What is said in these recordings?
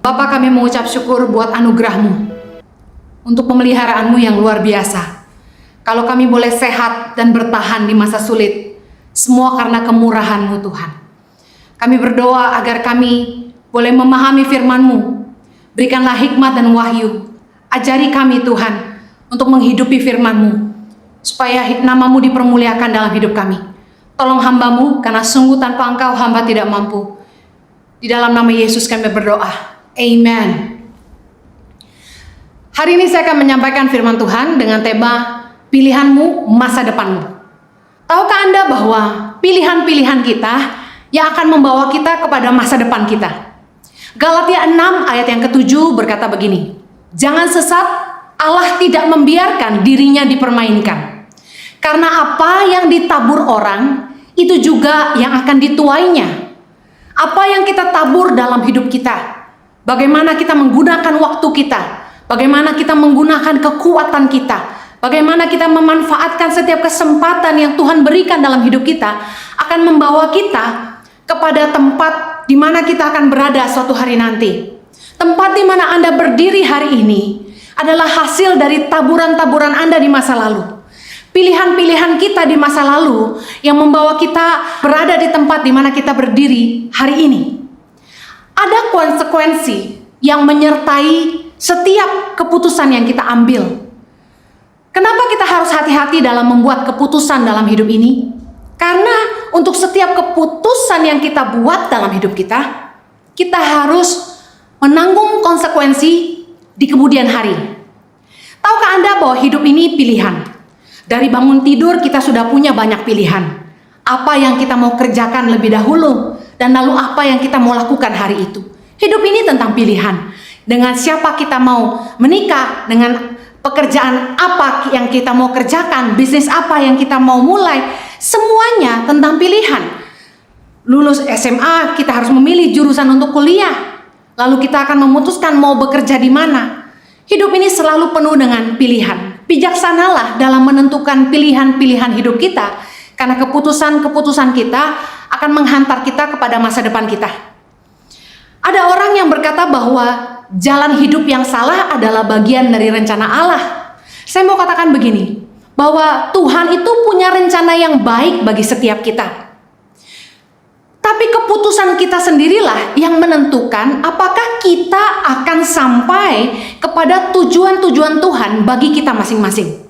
Bapa, kami mengucap syukur buat anugerah-Mu untuk pemeliharaanmu yang luar biasa. Kalau kami boleh sehat dan bertahan di masa sulit, semua karena kemurahan-Mu Tuhan. Kami berdoa agar kami boleh memahami firman-Mu. Berikanlah hikmat dan wahyu. Ajari kami Tuhan untuk menghidupi firman-Mu, supaya nama-Mu dipermuliakan dalam hidup kami. Tolong hamba-Mu, karena sungguh tanpa Engkau hamba tidak mampu. Di dalam nama Yesus kami berdoa. Amen. Hari ini saya akan menyampaikan firman Tuhan dengan tema pilihanmu, masa depanmu. Tahukah Anda bahwa pilihan-pilihan kita yang akan membawa kita kepada masa depan kita? Galatia 6 ayat yang ke-7 berkata begini, jangan sesat, Allah tidak membiarkan dirinya dipermainkan. Karena apa yang ditabur orang, itu juga yang akan dituainya. Apa yang kita tabur dalam hidup kita, bagaimana kita menggunakan waktu kita, bagaimana kita menggunakan kekuatan kita, bagaimana kita memanfaatkan setiap kesempatan yang Tuhan berikan dalam hidup kita, akan membawa kita kepada tempat di mana kita akan berada suatu hari nanti. Tempat di mana Anda berdiri hari ini adalah hasil dari taburan-taburan Anda di masa lalu. Pilihan-pilihan kita di masa lalu yang membawa kita berada di tempat di mana kita berdiri hari ini. Ada konsekuensi yang menyertai setiap keputusan yang kita ambil. Kenapa kita harus hati-hati dalam membuat keputusan dalam hidup ini? Karena untuk setiap keputusan yang kita buat dalam hidup kita, kita harus menanggung konsekuensi di kemudian hari. Tahukah Anda bahwa hidup ini pilihan? Dari bangun tidur kita sudah punya banyak pilihan. Apa yang kita mau kerjakan lebih dahulu, dan lalu apa yang kita mau lakukan hari itu. Hidup ini tentang pilihan. Dengan siapa kita mau menikah, dengan pekerjaan apa yang kita mau kerjakan, bisnis apa yang kita mau mulai, semuanya tentang pilihan. Lulus SMA, kita harus memilih jurusan untuk kuliah. Lalu kita akan memutuskan mau bekerja di mana. Hidup ini selalu penuh dengan pilihan. Bijaksanalah dalam menentukan pilihan-pilihan hidup kita, karena keputusan-keputusan kita akan menghantar kita kepada masa depan kita. Ada orang yang berkata bahwa jalan hidup yang salah adalah bagian dari rencana Allah. Saya mau katakan begini, bahwa Tuhan itu punya rencana yang baik bagi setiap kita. Tapi keputusan kita sendirilah yang menentukan apakah kita akan sampai kepada tujuan-tujuan Tuhan bagi kita masing-masing.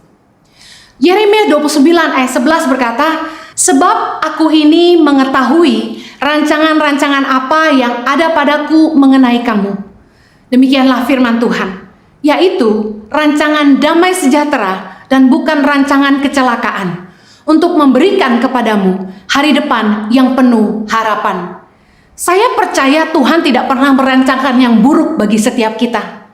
Yeremia 29 ayat 11 berkata, sebab aku ini mengetahui rancangan-rancangan apa yang ada padaku mengenai kamu. Demikianlah firman Tuhan, yaitu rancangan damai sejahtera dan bukan rancangan kecelakaan, untuk memberikan kepadamu hari depan yang penuh harapan. Saya percaya Tuhan tidak pernah merancangkan yang buruk bagi setiap kita.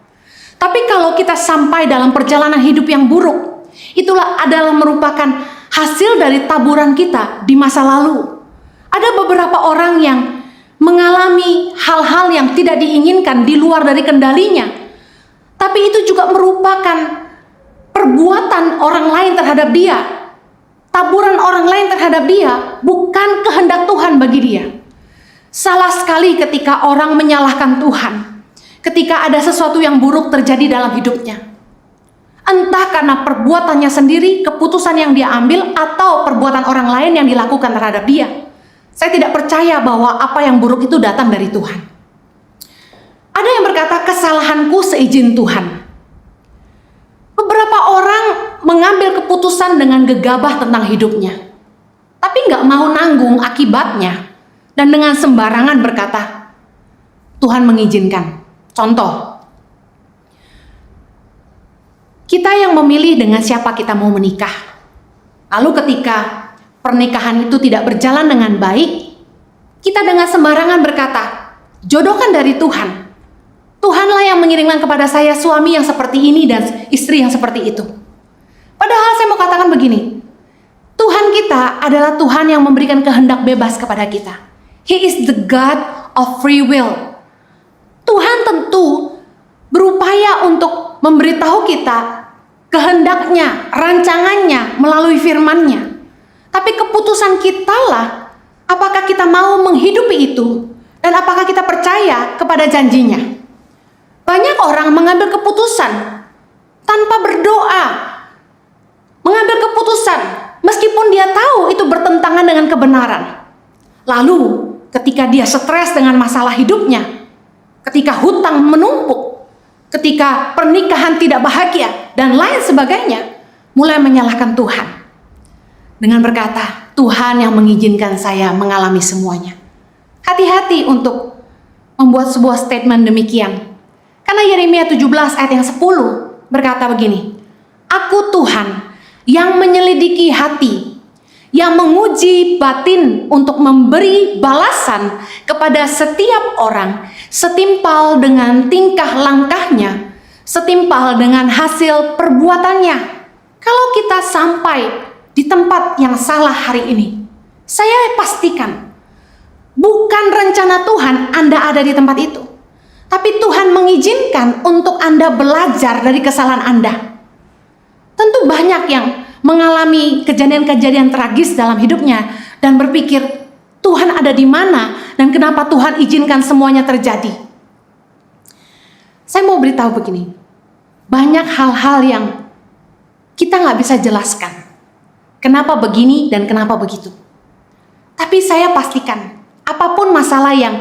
Tapi kalau kita sampai dalam perjalanan hidup yang buruk, itulah adalah merupakan hasil dari taburan kita di masa lalu. Ada beberapa orang yang mengalami hal-hal yang tidak diinginkan di luar dari kendalinya. Tapi itu juga merupakan perbuatan orang lain terhadap dia. Taburan orang lain terhadap dia bukan kehendak Tuhan bagi dia. Salah sekali ketika orang menyalahkan Tuhan, ketika ada sesuatu yang buruk terjadi dalam hidupnya. Entah karena perbuatannya sendiri, keputusan yang dia ambil, atau perbuatan orang lain yang dilakukan terhadap dia. Saya tidak percaya bahwa apa yang buruk itu datang dari Tuhan. Ada yang berkata, kesalahanku seizin Tuhan. Beberapa orang mengambil keputusan dengan gegabah tentang hidupnya, tapi nggak mau nanggung akibatnya, dan dengan sembarangan berkata, Tuhan mengizinkan. Contoh, kita yang memilih dengan siapa kita mau menikah. Lalu ketika pernikahan itu tidak berjalan dengan baik, kita dengan sembarangan berkata, jodoh kan dari Tuhan. Tuhanlah yang mengirimkan kepada saya suami yang seperti ini dan istri yang seperti itu. Padahal saya mau katakan begini, Tuhan kita adalah Tuhan yang memberikan kehendak bebas kepada kita. He is the God of free will. Tuhan tentu berupaya untuk memberitahu kita kehendaknya, rancangannya melalui firman-Nya. Tapi keputusan kitalah apakah kita mau menghidupi itu dan apakah kita percaya kepada janjinya. Banyak orang mengambil keputusan tanpa berdoa. Mengambil keputusan meskipun dia tahu itu bertentangan dengan kebenaran. Lalu ketika dia stres dengan masalah hidupnya, ketika hutang menumpuk, ketika pernikahan tidak bahagia, dan lain sebagainya, mulai menyalahkan Tuhan. Dengan berkata, Tuhan yang mengizinkan saya mengalami semuanya. Hati-hati untuk membuat sebuah statement demikian. Karena Yeremia 17 ayat yang 10 berkata begini, Aku Tuhan yang menyelidiki hati, yang menguji batin untuk memberi balasan kepada setiap orang setimpal dengan tingkah langkahnya, setimpal dengan hasil perbuatannya. Kalau kita sampai di tempat yang salah hari ini, saya pastikan bukan rencana Tuhan Anda ada di tempat itu, tapi Tuhan mengizinkan untuk Anda belajar dari kesalahan Anda. Tentu banyak yang mengalami kejadian-kejadian tragis dalam hidupnya dan berpikir, Tuhan ada di mana dan kenapa Tuhan izinkan semuanya terjadi. Saya mau beritahu begini, banyak hal-hal yang kita nggak bisa jelaskan. Kenapa begini dan kenapa begitu. Tapi saya pastikan, apapun masalah yang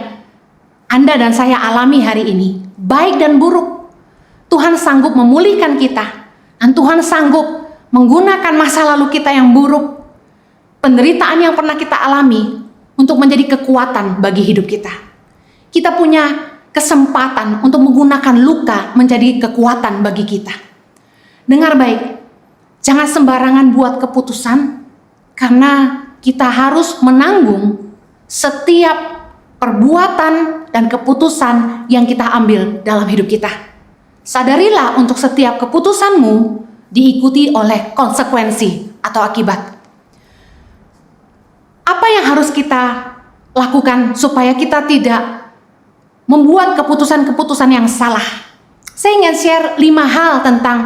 Anda dan saya alami hari ini, baik dan buruk, Tuhan sanggup memulihkan kita. Dan Tuhan sanggup menggunakan masa lalu kita yang buruk, penderitaan yang pernah kita alami, untuk menjadi kekuatan bagi hidup kita. Kita punya kesempatan untuk menggunakan luka menjadi kekuatan bagi kita. Dengar baik, jangan sembarangan buat keputusan, karena kita harus menanggung setiap perbuatan dan keputusan yang kita ambil dalam hidup kita. Sadarilah untuk setiap keputusanmu diikuti oleh konsekuensi atau akibat. Apa yang harus kita lakukan supaya kita tidak membuat keputusan-keputusan yang salah? Saya ingin share 5 hal tentang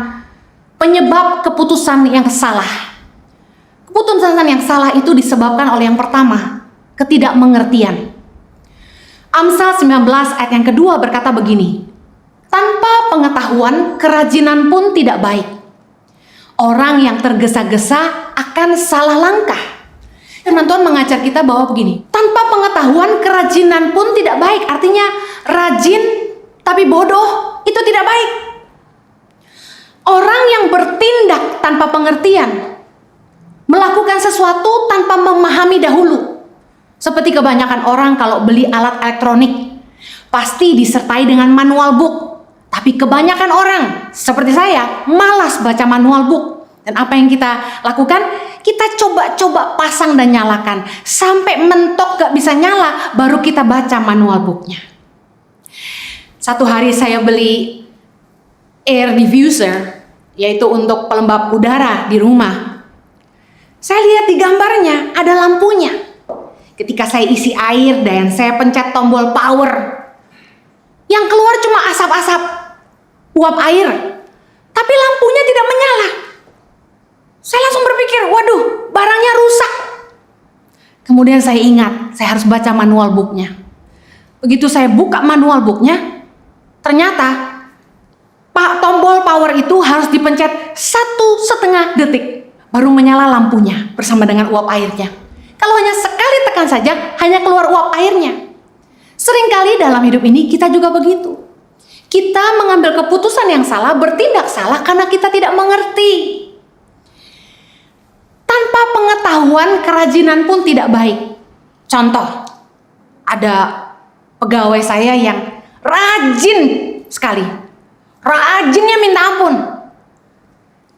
penyebab keputusan yang salah. Keputusan yang salah itu disebabkan oleh yang pertama, ketidakmengertian. Amsal 19 ayat yang kedua berkata begini, tanpa pengetahuan kerajinan pun tidak baik. Orang yang tergesa-gesa akan salah langkah. Firman Tuhan mengajar kita bahwa begini, tanpa pengetahuan kerajinan pun tidak baik. Artinya rajin tapi bodoh itu tidak baik. Orang yang bertindak tanpa pengertian, melakukan sesuatu tanpa memahami dahulu. Seperti kebanyakan orang kalau beli alat elektronik, pasti disertai dengan manual book. Tapi kebanyakan orang seperti saya malas baca manual book. Dan apa yang kita lakukan? Kita coba-coba pasang dan nyalakan. Sampai mentok gak bisa nyala, baru kita baca manual booknya. Satu hari saya beli air diffuser, yaitu untuk pelembab udara di rumah. Saya lihat di gambarnya ada lampunya. Ketika saya isi air dan saya pencet tombol power, yang keluar cuma asap-asap uap air, tapi lampunya tidak menyala. Saya langsung berpikir, waduh, barangnya rusak. Kemudian saya ingat, saya harus baca manual booknya. Begitu saya buka manual booknya, ternyata tombol power itu harus dipencet 1,5 detik, baru menyala lampunya bersama dengan uap airnya. Kalau hanya sekali tekan saja, hanya keluar uap airnya. Seringkali dalam hidup ini kita juga begitu. Kita mengambil keputusan yang salah, bertindak salah karena kita tidak mengerti. Tanpa pengetahuan, kerajinan pun tidak baik. Contoh, ada pegawai saya yang rajin sekali. Rajinnya minta ampun.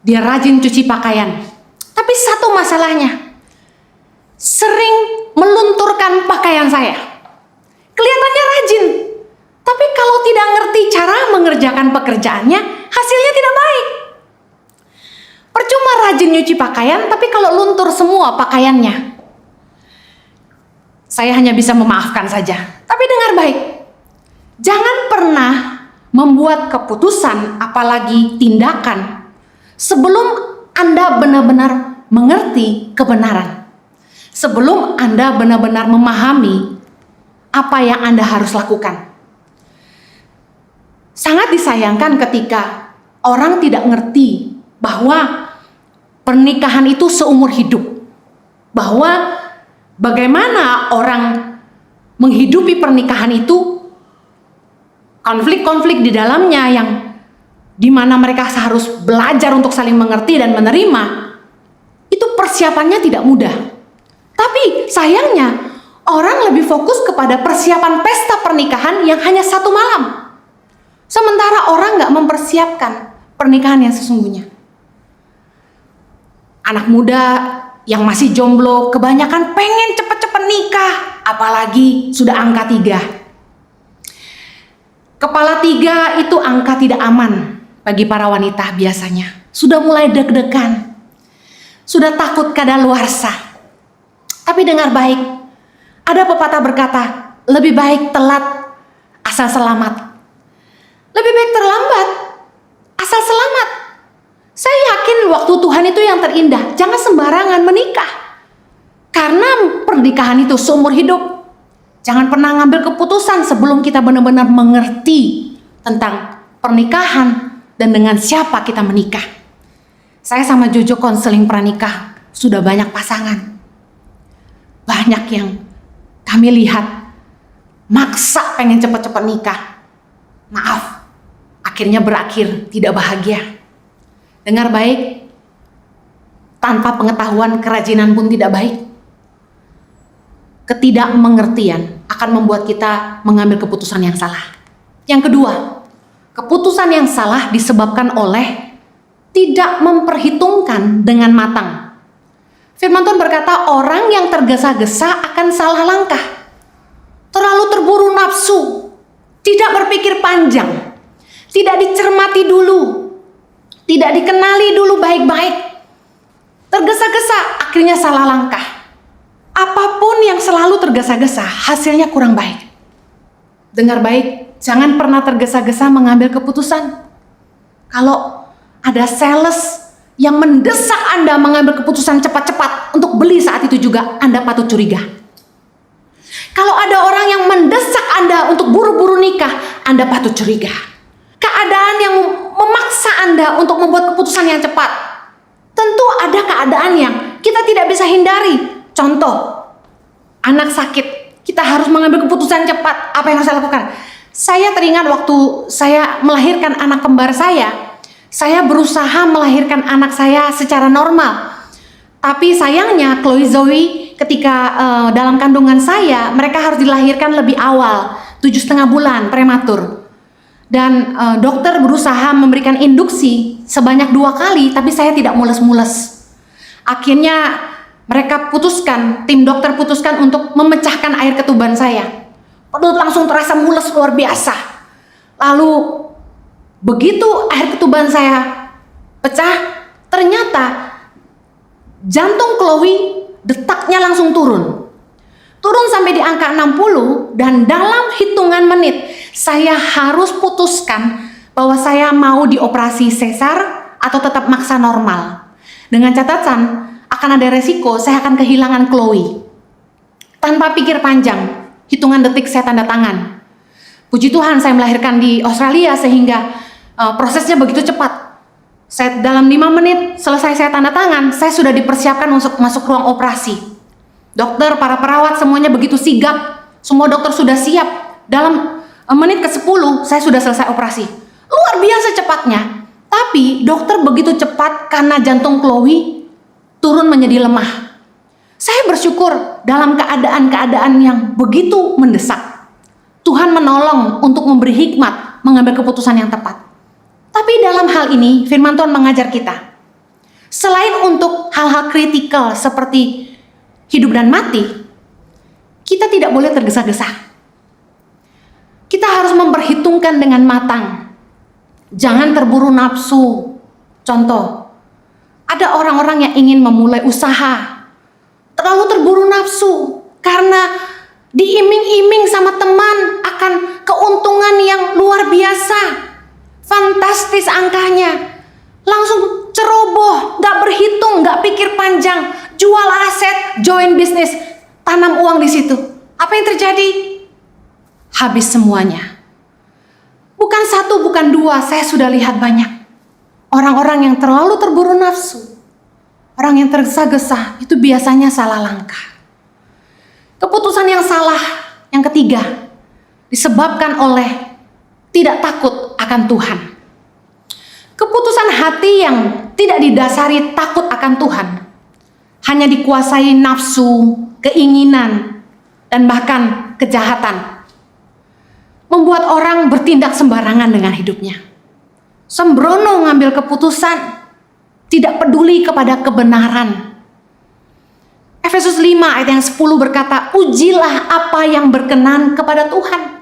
Dia rajin cuci pakaian. Tapi satu masalahnya, sering melunturkan pakaian saya. Kelihatannya rajin, tapi kalau tidak ngerti cara mengerjakan pekerjaannya, hasilnya tidak baik. Percuma rajin nyuci pakaian, tapi kalau luntur semua pakaiannya, saya hanya bisa memaafkan saja. Tapi dengar baik, jangan pernah membuat keputusan, apalagi tindakan, sebelum Anda benar-benar mengerti kebenaran. Sebelum Anda benar-benar memahami apa yang Anda harus lakukan. Sangat disayangkan ketika orang tidak ngerti bahwa pernikahan itu seumur hidup. Bahwa bagaimana orang menghidupi pernikahan itu, konflik-konflik di dalamnya yang dimana mereka harus belajar untuk saling mengerti dan menerima, itu persiapannya tidak mudah. Tapi sayangnya orang lebih fokus kepada persiapan pesta pernikahan yang hanya 1 malam. Sementara orang gak mempersiapkan pernikahan yang sesungguhnya. Anak muda yang masih jomblo kebanyakan pengen cepet-cepet nikah, apalagi sudah angka 3. Kepala 3 itu angka tidak aman bagi para wanita biasanya. Sudah mulai deg-degan, sudah takut kadaluarsa. Tapi dengar baik, ada pepatah berkata, lebih baik telat asal selamat. Lebih baik terlambat asal selamat. Saya yakin waktu Tuhan itu yang terindah. Jangan sembarangan menikah, karena pernikahan itu seumur hidup. Jangan pernah ngambil keputusan sebelum kita benar-benar mengerti tentang pernikahan dan dengan siapa kita menikah. Saya sama Jojo konseling pranikah, sudah banyak pasangan. Banyak yang kami lihat maksa pengen cepat-cepat nikah. Maaf, akhirnya berakhir tidak bahagia. Dengar baik, tanpa pengetahuan kerajinan pun tidak baik. Ketidakmengertian akan membuat kita mengambil keputusan yang salah. Yang kedua, keputusan yang salah disebabkan oleh tidak memperhitungkan dengan matang. Firman Tuhan berkata, orang yang tergesa-gesa akan salah langkah, terlalu terburu nafsu, tidak berpikir panjang, tidak dicermati dulu, tidak dikenali dulu baik-baik, tergesa-gesa akhirnya salah langkah. Apapun yang selalu tergesa-gesa hasilnya kurang baik. Dengar baik, jangan pernah tergesa-gesa mengambil keputusan. Kalau ada sales yang mendesak Anda mengambil keputusan cepat-cepat untuk beli saat itu juga, Anda patut curiga. Kalau ada orang yang mendesak Anda untuk buru-buru nikah, Anda patut curiga. Keadaan yang memaksa Anda untuk membuat keputusan yang cepat. Tentu ada keadaan yang kita tidak bisa hindari. Contoh, anak sakit, kita harus mengambil keputusan cepat. Apa yang harus saya lakukan? Saya teringat waktu saya melahirkan anak kembar saya berusaha melahirkan anak saya secara normal. Tapi sayangnya Chloe Zoe ketika dalam kandungan saya, mereka harus dilahirkan lebih awal, 7,5 bulan prematur. Dan dokter berusaha memberikan induksi sebanyak 2 kali, tapi saya tidak mules-mules. Akhirnya mereka putuskan, tim dokter putuskan untuk memecahkan air ketuban saya. Perut langsung terasa mules luar biasa. Lalu begitu air ketuban saya pecah, ternyata jantung Chloe detaknya langsung turun. Turun sampai di angka 60, dan dalam hitungan menit saya harus putuskan bahwa saya mau dioperasi sesar atau tetap maksa normal. Dengan catatan akan ada resiko saya akan kehilangan Chloe. Tanpa pikir panjang, hitungan detik saya tanda tangan. Puji Tuhan saya melahirkan di Australia sehingga prosesnya begitu cepat. Saya dalam 5 menit selesai saya tanda tangan, saya sudah dipersiapkan untuk masuk ruang operasi. Dokter, para perawat semuanya begitu sigap. Semua dokter sudah siap. Dalam menit ke-10 saya sudah selesai operasi. Luar biasa cepatnya. Tapi dokter begitu cepat karena jantung Chloe turun menjadi lemah. Saya bersyukur dalam keadaan-keadaan yang begitu mendesak, Tuhan menolong untuk memberi hikmat mengambil keputusan yang tepat. Tapi dalam hal ini firman Tuhan mengajar kita, selain untuk hal-hal kritikal seperti hidup dan mati, kita tidak boleh tergesa-gesa. Kita harus memperhitungkan dengan matang. Jangan terburu nafsu. Contoh, ada orang-orang yang ingin memulai usaha, terlalu terburu nafsu karena diiming-iming sama teman akan keuntungan yang luar biasa. Fantastis angkanya, langsung ceroboh, gak berhitung, gak pikir panjang, jual aset, join bisnis, tanam uang di situ. Apa yang terjadi? Habis semuanya. Bukan satu, bukan dua, saya sudah lihat banyak. Orang-orang yang terlalu terburu nafsu, orang yang tergesa-gesa, itu biasanya salah langkah. Keputusan yang salah, yang ketiga, disebabkan oleh tidak takut akan Tuhan. Keputusan hati yang tidak didasari takut akan Tuhan, hanya dikuasai nafsu, keinginan, dan bahkan kejahatan, membuat orang bertindak sembarangan dengan hidupnya. Sembrono ngambil keputusan, tidak peduli kepada kebenaran. Efesus 5 ayat yang 10 berkata, ujilah apa yang berkenan kepada Tuhan.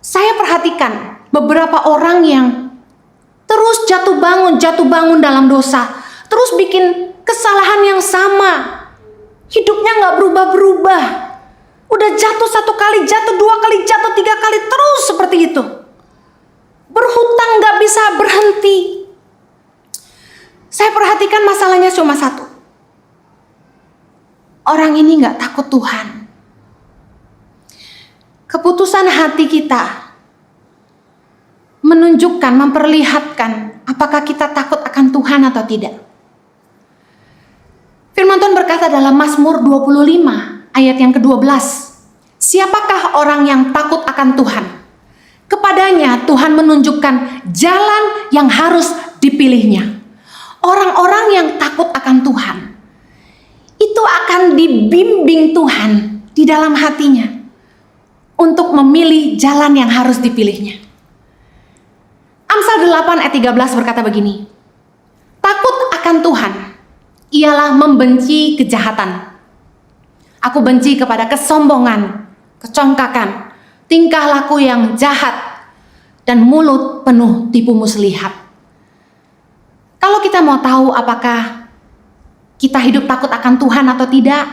Saya perhatikan beberapa orang yang terus jatuh bangun dalam dosa, terus bikin kesalahan yang sama, hidupnya nggak berubah-berubah. Udah jatuh 1 kali, jatuh 2 kali, jatuh 3 kali, terus seperti itu. Berhutang nggak bisa berhenti. Saya perhatikan masalahnya cuma satu. Orang ini nggak takut Tuhan. Keputusan hati kita menunjukkan, memperlihatkan apakah kita takut akan Tuhan atau tidak. Firman Tuhan berkata dalam Mazmur 25 ayat yang ke-12, siapakah orang yang takut akan Tuhan? Kepadanya Tuhan menunjukkan jalan yang harus dipilihnya. Orang-orang yang takut akan Tuhan itu akan dibimbing Tuhan di dalam hatinya untuk memilih jalan yang harus dipilihnya. Amsal 8 ayat 13 berkata begini, takut akan Tuhan ialah membenci kejahatan. Aku benci kepada kesombongan, kecongkakan, tingkah laku yang jahat, dan mulut penuh tipu muslihat. Kalau kita mau tahu apakah kita hidup takut akan Tuhan atau tidak,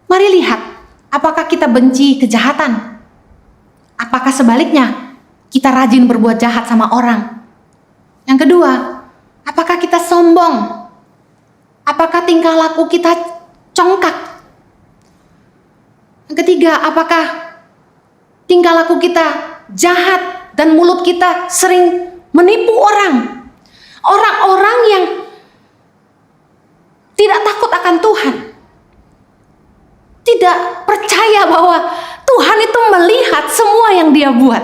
mari lihat apakah kita benci kejahatan. Apakah sebaliknya kita rajin berbuat jahat sama orang. Yang kedua, apakah kita sombong? Apakah tingkah laku kita congkak? Yang ketiga, apakah tingkah laku kita jahat dan mulut kita sering menipu orang? Orang-orang yang tidak takut akan Tuhan, tidak percaya bahwa Tuhan itu melihat semua yang dia buat.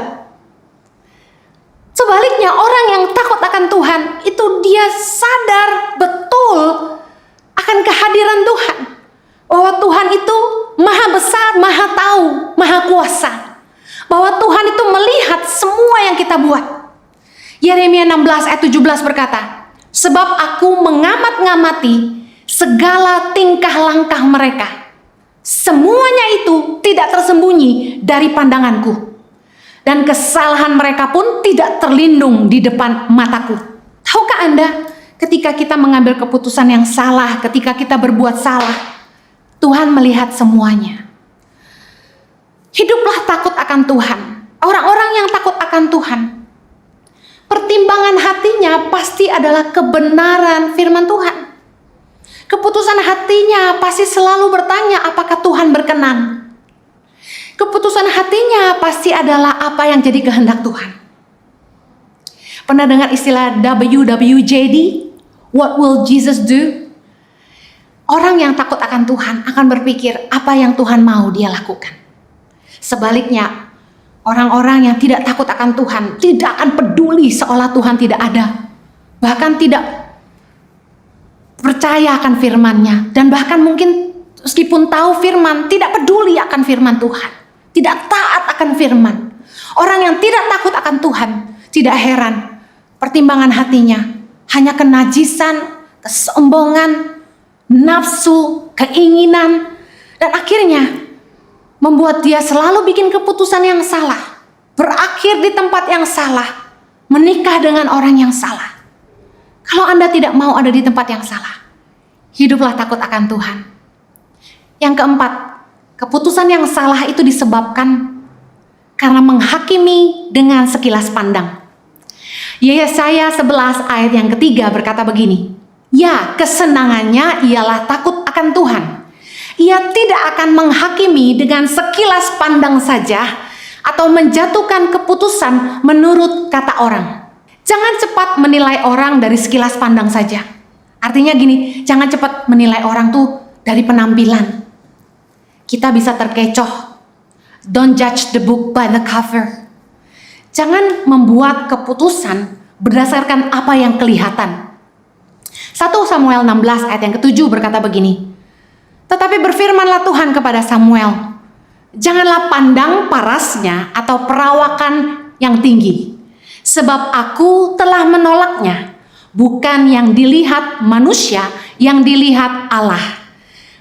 Sebaliknya, orang yang takut akan Tuhan itu dia sadar betul akan kehadiran Tuhan, bahwa Tuhan itu maha besar, maha tahu, maha kuasa, bahwa Tuhan itu melihat semua yang kita buat. Yeremia 16 ayat 17 berkata, sebab aku mengamat-ngamati segala tingkah langkah mereka, semuanya itu tidak tersembunyi dari pandanganku, dan kesalahan mereka pun tidak terlindung di depan mataku. Tahukah Anda, ketika kita mengambil keputusan yang salah, ketika kita berbuat salah, Tuhan melihat semuanya. Hiduplah takut akan Tuhan. Orang-orang yang takut akan Tuhan, pertimbangan hatinya pasti adalah kebenaran firman Tuhan. Keputusan hatinya pasti selalu bertanya apakah Tuhan berkenan. Keputusan hatinya pasti adalah apa yang jadi kehendak Tuhan. Pernah dengar istilah WWJD? What will Jesus do? Orang yang takut akan Tuhan akan berpikir apa yang Tuhan mau dia lakukan. Sebaliknya, orang-orang yang tidak takut akan Tuhan tidak akan peduli seolah Tuhan tidak ada. Bahkan tidak percaya akan firman-Nya, dan bahkan mungkin meskipun tahu firman, tidak peduli akan firman Tuhan, tidak taat akan firman. Orang yang tidak takut akan Tuhan, tidak heran pertimbangan hatinya hanya kenajisan, kesombongan, nafsu, keinginan, dan akhirnya membuat dia selalu bikin keputusan yang salah, berakhir di tempat yang salah, menikah dengan orang yang salah. Kalau Anda tidak mau ada di tempat yang salah, hiduplah takut akan Tuhan. Yang keempat, keputusan yang salah itu disebabkan karena menghakimi dengan sekilas pandang. Yesaya 11 ayat yang ketiga berkata begini, ya, kesenangannya ialah takut akan Tuhan. Ia tidak akan menghakimi dengan sekilas pandang saja atau menjatuhkan keputusan menurut kata orang. Jangan cepat menilai orang dari sekilas pandang saja. Artinya gini, jangan cepat menilai orang tuh dari penampilan. Kita bisa terkecoh. Don't judge the book by the cover. Jangan membuat keputusan berdasarkan apa yang kelihatan. 1 Samuel 16 ayat yang ke-7 berkata begini. Tetapi berfirmanlah Tuhan kepada Samuel, janganlah pandang parasnya atau perawakan yang tinggi, sebab aku telah menolaknya. Bukan yang dilihat manusia, yang dilihat Allah.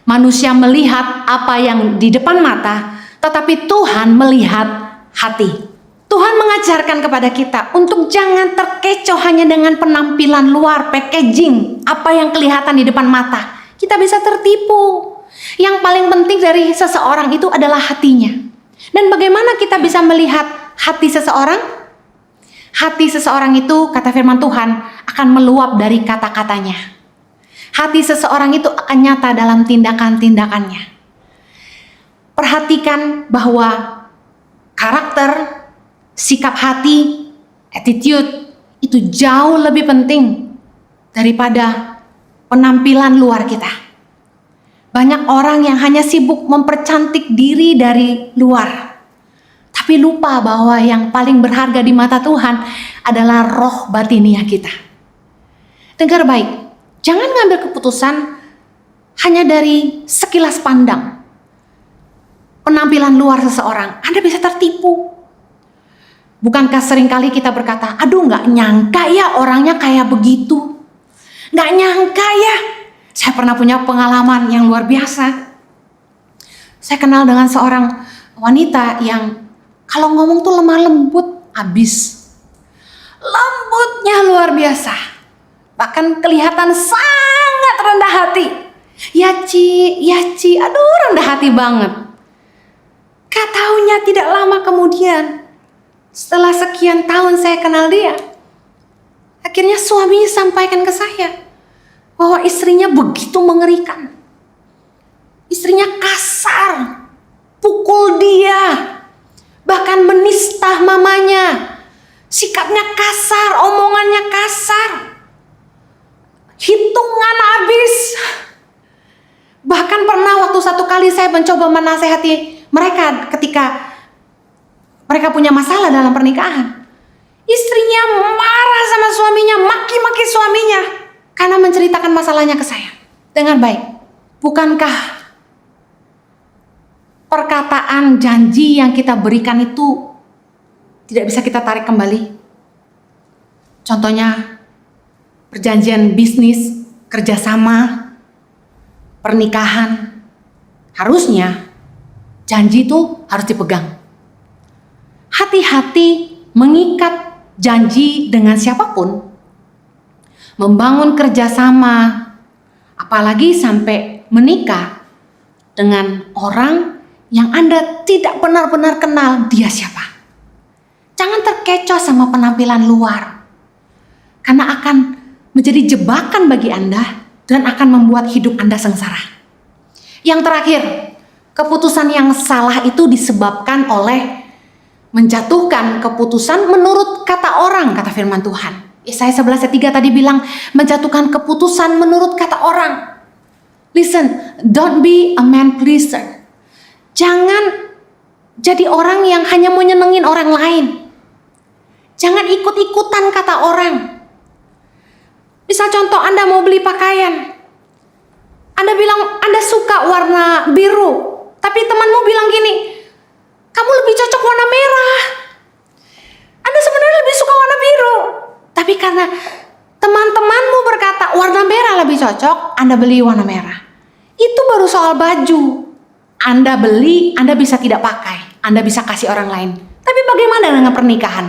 Manusia melihat apa yang di depan mata, tetapi Tuhan melihat hati. Tuhan mengajarkan kepada kita untuk jangan terkecoh hanya dengan penampilan luar, packaging, apa yang kelihatan di depan mata. Kita bisa tertipu. Yang paling penting dari seseorang itu adalah hatinya. Dan bagaimana kita bisa melihat hati seseorang? Hati seseorang itu, kata firman Tuhan, akan meluap dari kata-katanya. Hati seseorang itu akan nyata dalam tindakan-tindakannya. Perhatikan bahwa karakter, sikap hati, attitude itu jauh lebih penting daripada penampilan luar kita. Banyak orang yang hanya sibuk mempercantik diri dari luar, tapi lupa bahwa yang paling berharga di mata Tuhan adalah roh batiniah kita. Dengar baik, jangan ngambil keputusan hanya dari sekilas pandang. Penampilan luar seseorang, Anda bisa tertipu. Bukankah seringkali kita berkata, aduh gak nyangka ya orangnya kayak begitu. Gak nyangka ya. Saya pernah punya pengalaman yang luar biasa. Saya kenal dengan seorang wanita yang kalau ngomong tuh lemah lembut abis. Lembutnya luar biasa. Bahkan kelihatan sangat rendah hati. Ya Ci, aduh rendah hati banget. Gak taunya tidak lama kemudian, setelah sekian tahun saya kenal dia, akhirnya suaminya sampaikan ke saya bahwa istrinya begitu mengerikan. Istrinya kasar, pukul dia, bahkan menista mamanya. Sikapnya kasar, omongannya kasar. Hitungan habis. Bahkan pernah waktu satu kali saya mencoba menasehati mereka ketika mereka punya masalah dalam pernikahan. Istrinya marah sama suaminya, maki-maki suaminya karena menceritakan masalahnya ke saya. Dengar baik, bukankah perkataan janji yang kita berikan itu tidak bisa kita tarik kembali? Contohnya perjanjian bisnis, kerjasama, pernikahan. Harusnya janji itu harus dipegang. Hati-hati mengikat janji dengan siapapun. Membangun kerjasama, apalagi sampai menikah dengan orang yang Anda tidak benar-benar kenal dia siapa. Jangan terkecoh sama penampilan luar, karena akan menjadi jebakan bagi Anda dan akan membuat hidup Anda sengsara. Yang terakhir, keputusan yang salah itu disebabkan oleh menjatuhkan keputusan menurut kata orang, kata firman Tuhan. Yesaya 11 ayat 3 tadi bilang menjatuhkan keputusan menurut kata orang. Listen, don't be a man pleaser. Jangan jadi orang yang hanya mau nyenengin orang lain. Jangan ikut-ikutan kata orang. Misal contoh, Anda mau beli pakaian. Anda bilang Anda suka warna biru, tapi temanmu bilang gini, kamu lebih cocok warna merah. Anda sebenarnya lebih suka warna biru, tapi karena teman-temanmu berkata warna merah lebih cocok, Anda beli warna merah. Itu baru soal baju. Anda beli, Anda bisa tidak pakai, Anda bisa kasih orang lain. Tapi bagaimana dengan pernikahan?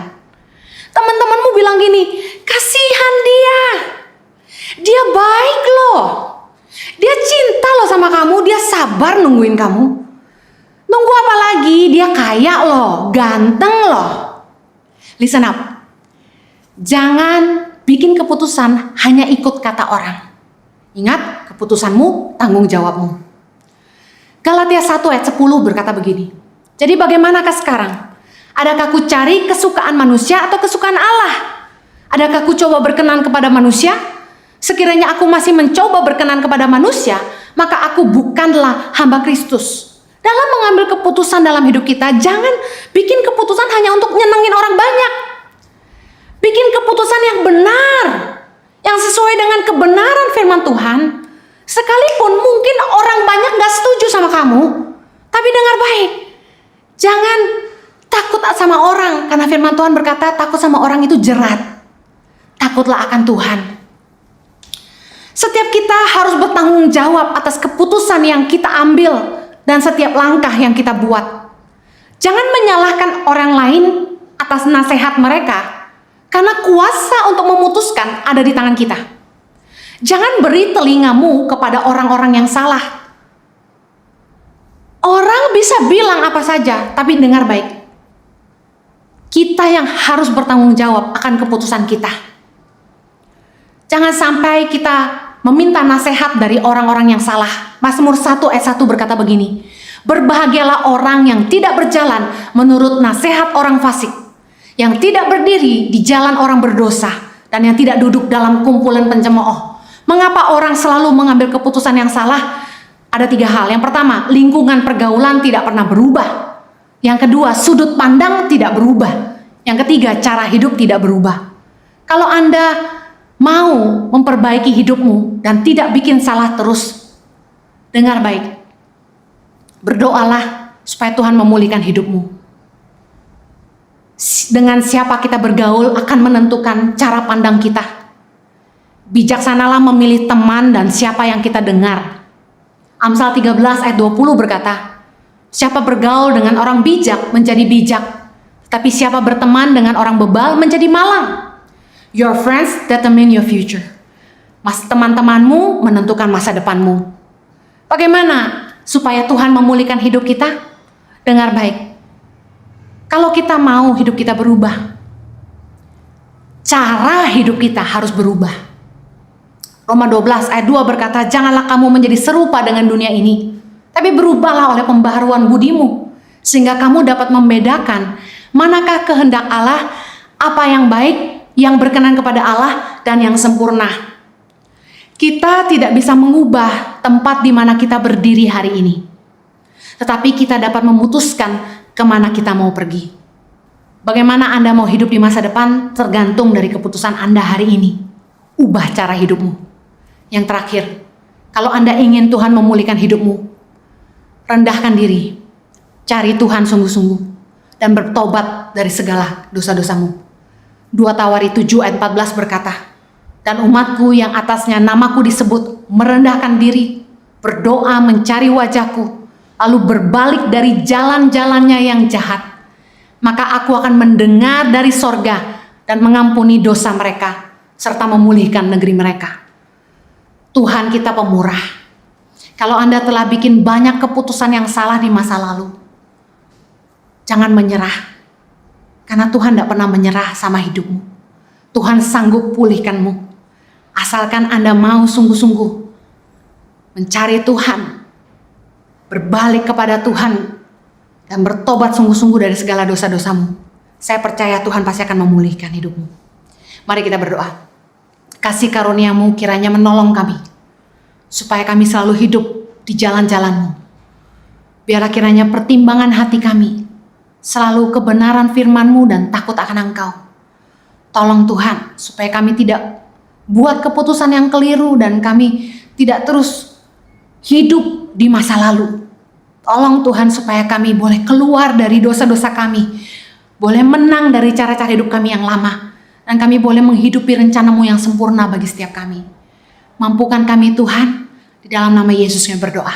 Teman-temanmu bilang gini, kasihan dia baik loh, dia cinta loh sama kamu, dia sabar nungguin kamu. Nunggu apa lagi? Dia kaya loh, ganteng loh. Listen up. Jangan bikin keputusan hanya ikut kata orang. Ingat, keputusanmu tanggung jawabmu. Galatia 1 ayat 10 berkata begini. Jadi bagaimanakah sekarang? Adakah ku cari kesukaan manusia atau kesukaan Allah? Adakah ku coba berkenan kepada manusia? Sekiranya aku masih mencoba berkenan kepada manusia, maka aku bukanlah hamba Kristus. Dalam mengambil keputusan dalam hidup kita, jangan bikin keputusan hanya untuk nyenengin orang banyak. Bikin keputusan yang benar, yang sesuai dengan kebenaran firman Tuhan. Sekalipun mungkin orang banyak gak setuju sama kamu, tapi dengar baik. Jangan takut sama orang, karena firman Tuhan berkata takut sama orang itu jerat. Takutlah akan Tuhan. Setiap kita harus bertanggung jawab atas keputusan yang kita ambil dan setiap langkah yang kita buat. Jangan menyalahkan orang lain atas nasihat mereka, karena kuasa untuk memutuskan ada di tangan kita. Jangan beri telingamu kepada orang-orang yang salah. Orang bisa bilang apa saja, tapi dengar baik. Kita yang harus bertanggung jawab akan keputusan kita. Jangan sampai kita meminta nasihat dari orang-orang yang salah. Mazmur 1 ayat 1 berkata begini, berbahagialah orang yang tidak berjalan menurut nasihat orang fasik, yang tidak berdiri di jalan orang berdosa, dan yang tidak duduk dalam kumpulan pencemooh. Mengapa orang selalu mengambil keputusan yang salah? Ada 3 hal. Yang pertama, lingkungan pergaulan tidak pernah berubah. Yang kedua, sudut pandang tidak berubah. Yang ketiga, cara hidup tidak berubah. Kalau Anda mau memperbaiki hidupmu dan tidak bikin salah terus, dengar baik. Berdoalah supaya Tuhan memulihkan hidupmu. Dengan siapa kita bergaul akan menentukan cara pandang kita. Bijaksanalah memilih teman dan siapa yang kita dengar. Amsal 13 ayat 20 berkata, siapa bergaul dengan orang bijak menjadi bijak, tapi siapa berteman dengan orang bebal menjadi malang. Your friends determine your future. Teman-temanmu menentukan masa depanmu. Bagaimana supaya Tuhan memulihkan hidup kita? Dengar baik. Kalau kita mau hidup kita berubah, cara hidup kita harus berubah. Roma 12 ayat 2 berkata, janganlah kamu menjadi serupa dengan dunia ini, tapi berubahlah oleh pembaharuan budimu, sehingga kamu dapat membedakan manakah kehendak Allah, apa yang baik, yang berkenan kepada Allah, dan yang sempurna. Kita tidak bisa mengubah tempat di mana kita berdiri hari ini, tetapi kita dapat memutuskan kemana kita mau pergi. Bagaimana Anda mau hidup di masa depan tergantung dari keputusan Anda hari ini. Ubah cara hidupmu. Yang terakhir, kalau Anda ingin Tuhan memulihkan hidupmu, rendahkan diri, cari Tuhan sungguh-sungguh, dan bertobat dari segala dosa-dosamu. 2 Tawari 7 ayat 14 berkata, dan umatku yang atasnya namaku disebut merendahkan diri, berdoa mencari wajahku, lalu berbalik dari jalan-jalannya yang jahat, maka aku akan mendengar dari sorga dan mengampuni dosa mereka, serta memulihkan negeri mereka. Tuhan kita pemurah. Kalau Anda telah bikin banyak keputusan yang salah di masa lalu, jangan menyerah. Karena Tuhan tidak pernah menyerah sama hidupmu. Tuhan sanggup pulihkanmu. Asalkan Anda mau sungguh-sungguh mencari Tuhan, berbalik kepada Tuhan, dan bertobat sungguh-sungguh dari segala dosa-dosamu. Saya percaya Tuhan pasti akan memulihkan hidupmu. Mari kita berdoa. Kasih karunia-Mu kiranya menolong kami, supaya kami selalu hidup di jalan-jalan-Mu. Biar kiranya pertimbangan hati kami selalu kebenaran firman-Mu dan takut akan Engkau. Tolong Tuhan, supaya kami tidak buat keputusan yang keliru dan kami tidak terus hidup di masa lalu. Tolong Tuhan supaya kami boleh keluar dari dosa-dosa kami, boleh menang dari cara-cara hidup kami yang lama, dan kami boleh menghidupi rencana-Mu yang sempurna bagi setiap kami. Mampukan kami Tuhan, di dalam nama Yesus kami berdoa.